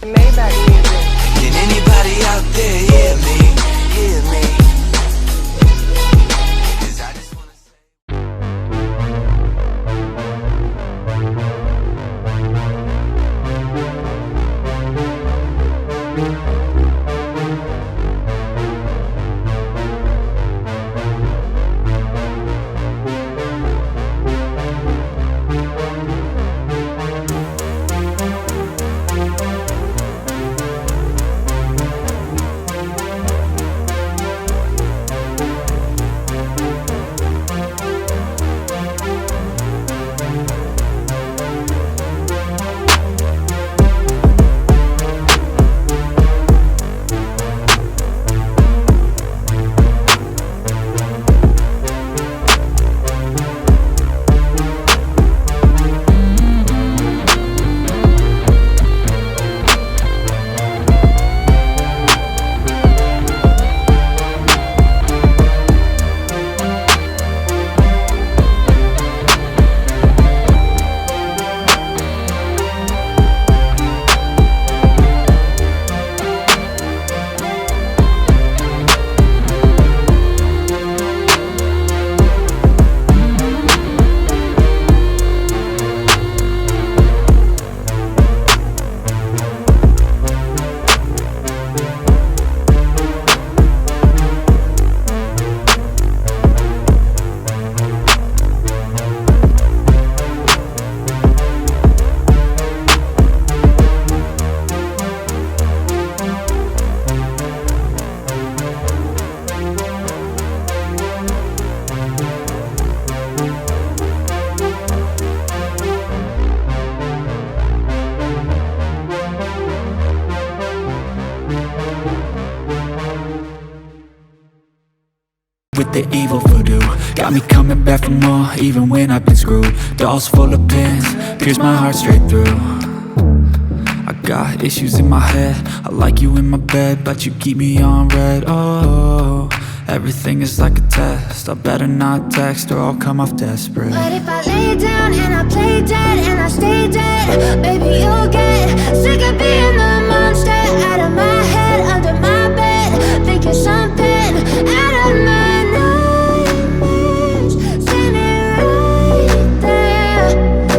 Maybach music. Can anybody out there hear me? Hear me? 'Cause I just wanna say with the evil voodoo. Got me coming back for more, even when I've been screwed. Dolls full of pins, pierce my heart straight through. I got issues in my head, I like you in my bed, but you keep me on red. Oh, everything is like a test, I better not text or I'll come off desperate. But if I lay down and I play dead and I stay dead, baby you'll get sick of being the monster out of my head, under my bed, thinking something out of my nightmares, standing right there.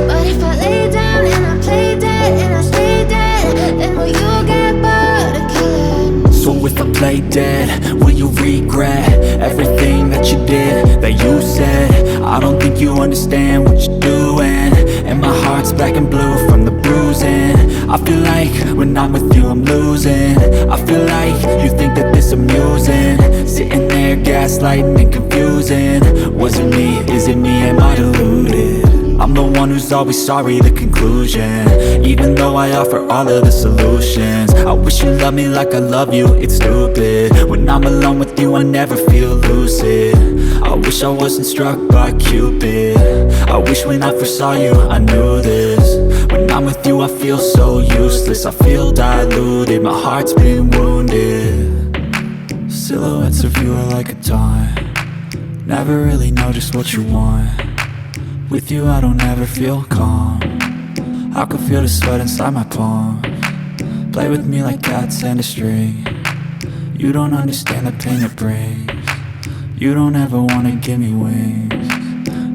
But if I lay down and I play dead and I stay dead, then will you get bored of killing me? So if I play dead, will you regret everything that you did, that you said? I don't think you understand what you're doing, and my heart's black and blue from the bruising. I feel like when I'm with you I'm losing. I feel like you think that this amusing, sitting there gaslighting and confusing. Was it me? Is it me? Am I deluded? I'm the one who's always sorry, the conclusion, even though I offer all of the solutions. I wish you loved me like I love you, it's stupid. When I'm alone with you I never feel lucid. I wish I wasn't struck by Cupid. I wish when I first saw you I knew this. When I'm with you I feel so useless, I feel diluted, my heart's been wounded. Silhouettes of you are like a taunt, never really know just what you want. With you I don't ever feel calm, I can feel the sweat inside my palm. Play with me like cats and a string, you don't understand the pain it brings. You don't ever wanna give me wings,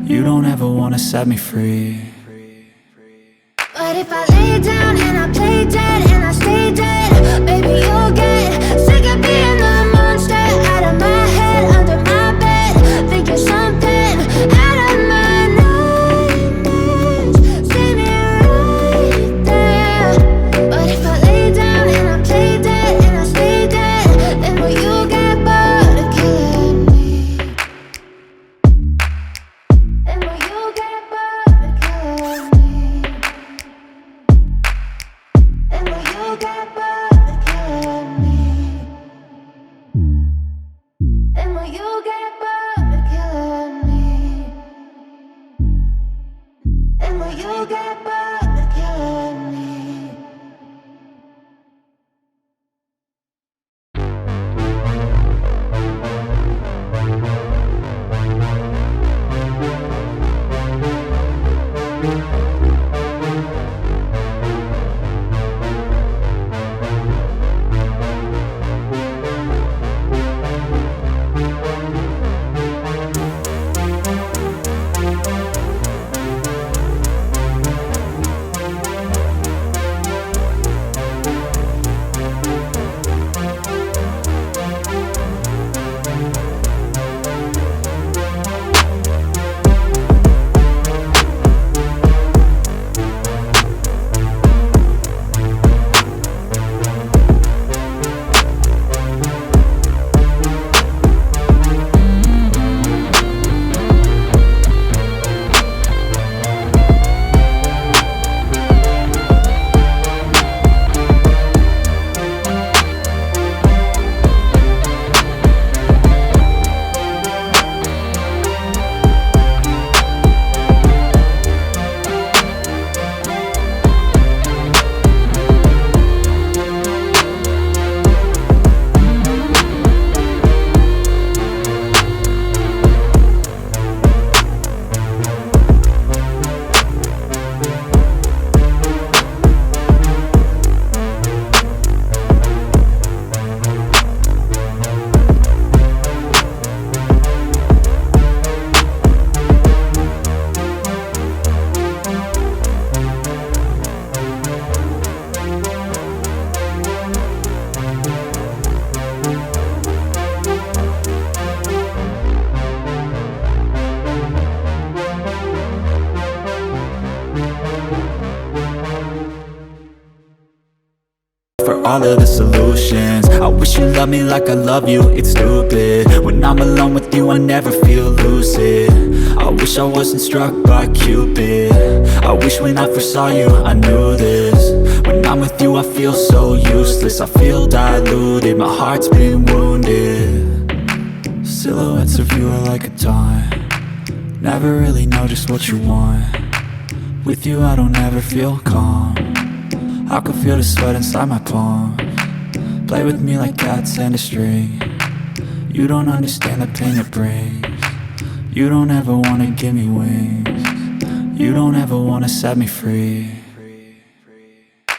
you don't ever wanna set me free. But if I lay down and I play dead and I stay dead, baby you'll get sick of being the monster out of my head, under my bed, thinking something out of my nightmares, standing right there. But if I lay down and I play dead and I stay dead, then will you get bored of killing me? Then will you get bored of killing me? And will you get bored of killing me? And will you get bored of killing me? And will you get bored of killing me? for all of the solutions. I wish you loved me like I love you, it's stupid. When I'm alone with you, I never feel lucid. I wish I wasn't struck by Cupid. I wish when I first saw you, I knew this. When I'm with you, I feel so useless. I feel diluted, my heart's been wounded. Silhouettes of you are like a taunt. Never really know just what you want. With you, I don't ever feel calm. I can feel the sweat inside my palm. Play with me like cats and a string. You don't understand the pain it brings. You don't ever wanna give me wings. You don't ever wanna set me free.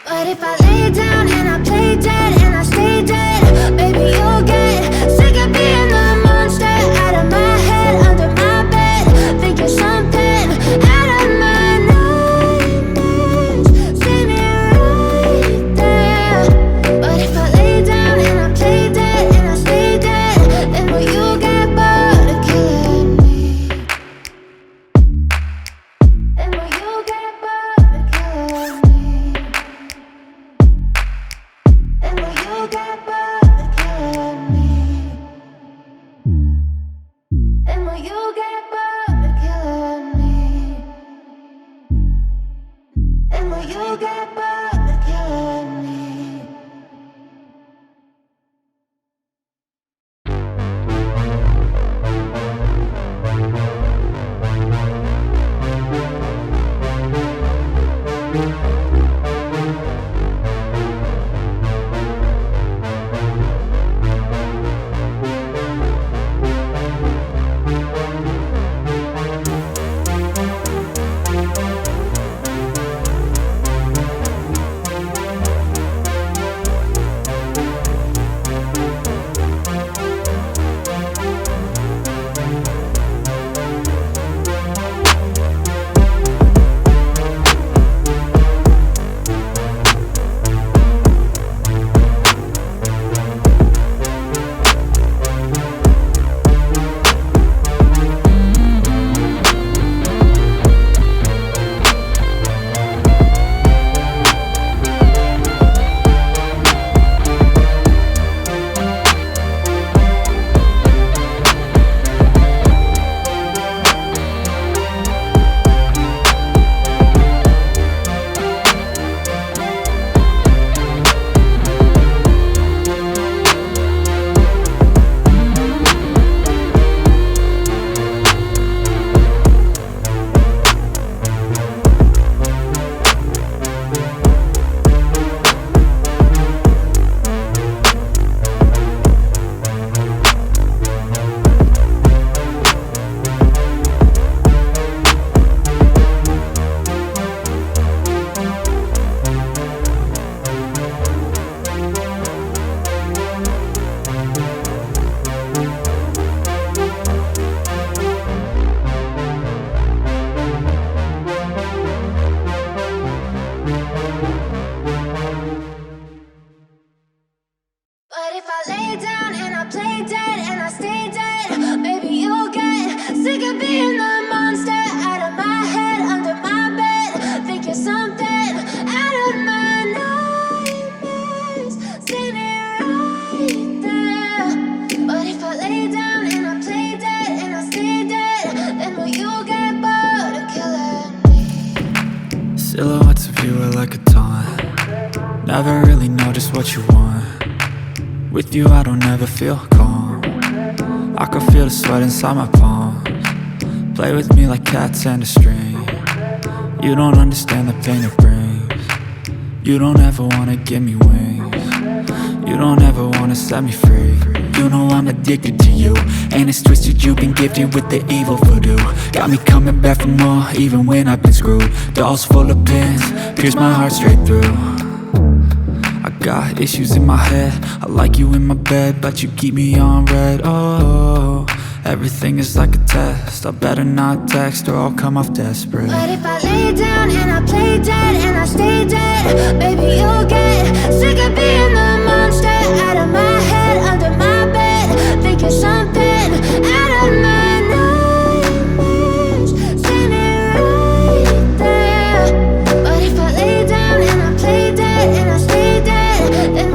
But if I lay down and I play dead and I stay dead, baby, you'll get sick of being the monster out of my head, under my bed. Think you're something out of my nightmares. See me right there. But if I lay down and I play dead and I stay dead, then will you get bored of killing me? Then will you get bored of killing me? And will you get bored of killing me? And will you get bored of killing me? And will you get bored of killing me? But if I lay down and I play dead and I stay dead, baby, you'll get sick of being the monster out of my head, under my bed. Think you're something out of my nightmares. See me right there. But if I lay down and I play dead and I stay dead, then will you get bored of killing me? Silhouettes of you are like a taunt. Never really know just what you want. With you, I don't ever feel calm. I can feel the sweat inside my palms. Play with me like cats and a string. You don't understand the pain it brings. You don't ever wanna give me wings. You don't ever wanna set me free. You know I'm addicted to you, and it's twisted. You've been gifted with the evil voodoo. Got me coming back for more, even when I've been screwed. Dolls full of pins, pierce my heart straight through. I got issues in my head. I like you in my bed, but you keep me on red. Oh, everything is like a test. I better not text or I'll come off desperate. But if I lay down and I play dead and I stay dead, baby, you'll get sick of being the monster out of my head, under my bed. Think you're something out of my nightmares. See me right there. But if I lay down and I play dead and I stay dead, then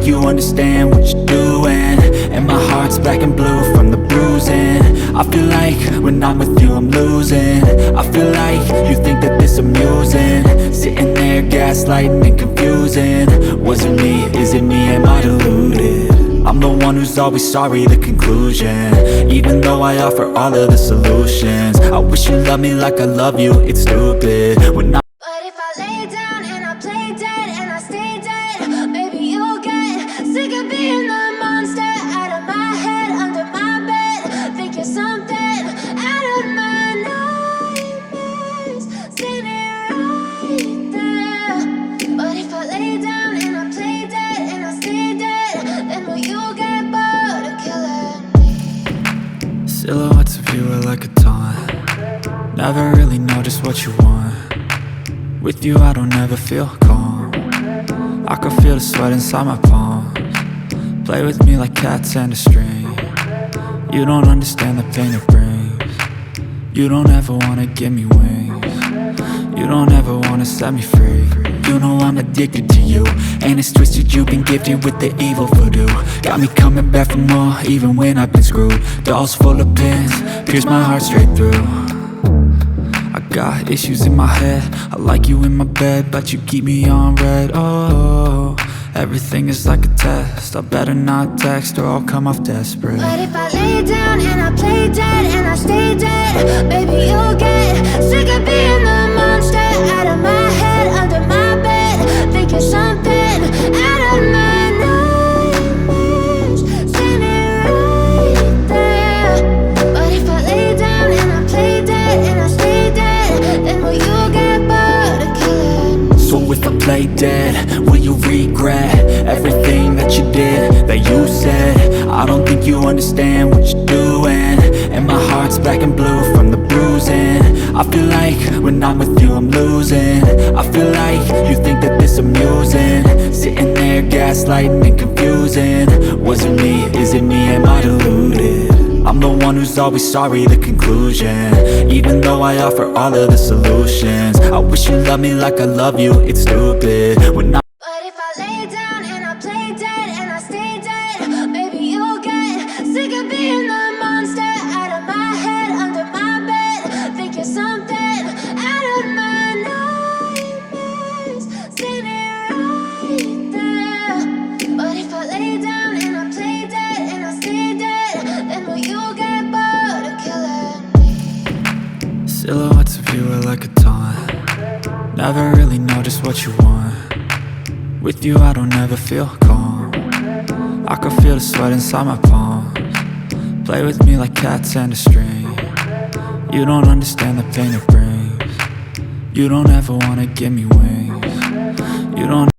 you understand what you're doing. And my heart's black and blue from the bruising. I feel like when I'm with you I'm losing. I feel like you think that this amusing. Sitting there gaslighting and confusing. Was it me? Is it me? Am I deluded? I'm the one who's always sorry, the conclusion. Even though I offer all of the solutions, I wish you loved me like I love you. It's stupid when I But if I lay down and I play dead and I stay dead, baby, you'll get sick of being the monster out of my head, under my bed. Think you're something out of my nightmares, standing right there. But if I lay down and I play dead and I stay dead, then will you get bored of killing me? silhouettes of you are like a taunt. Never really know just what you want. With you I don't ever feel calm. I can feel the sweat inside my palms. Play with me like cats and a string. You don't understand the pain it brings. You don't ever wanna give me wings. You don't ever wanna set me free. You know I'm addicted to you, and it's twisted you've been gifted with the evil voodoo. Got me coming back for more even when I've been screwed. Dolls full of pins, pierce my heart straight through. I got issues in my head, I like you in my bed, but you keep me on red. Oh, everything is like a test, I better not text or I'll come off desperate. But if I lay down and I play dead and I stay dead, baby, you'll get sick of being the monster out of my head, under my bed. Think you're something out of my nightmares, standing right there. But if I lay down and I play dead and I stay dead, then will you get bored of killing me? So if I play dead, will you regret everything that you did, that you said? I don't think you understand what you're doing. And my heart's black and blue from the bruising. I feel like when I'm with you I'm losing. I feel like you think that this amusing. Sitting there gaslighting and confusing. Was it me? Is it me? Am I deluded? I'm the one who's always sorry, the conclusion. Even though I offer all of the solutions, I wish you loved me like I love you. It's stupid when I But if I lay down and I play dead and I stay dead, baby, you'll get sick of being the monster out of my head, under my bed. Think you're something out of my nightmares, standing right there. But if I lay down and I play dead and I stay dead, then will you get bored of killing me? silhouettes of you are like a taunt. Never really know just what you want. With you I don't ever feel calm. I can feel the sweat inside my palms. Play with me like cats and a string. You don't understand the pain it brings. You don't ever wanna give me wings. You don't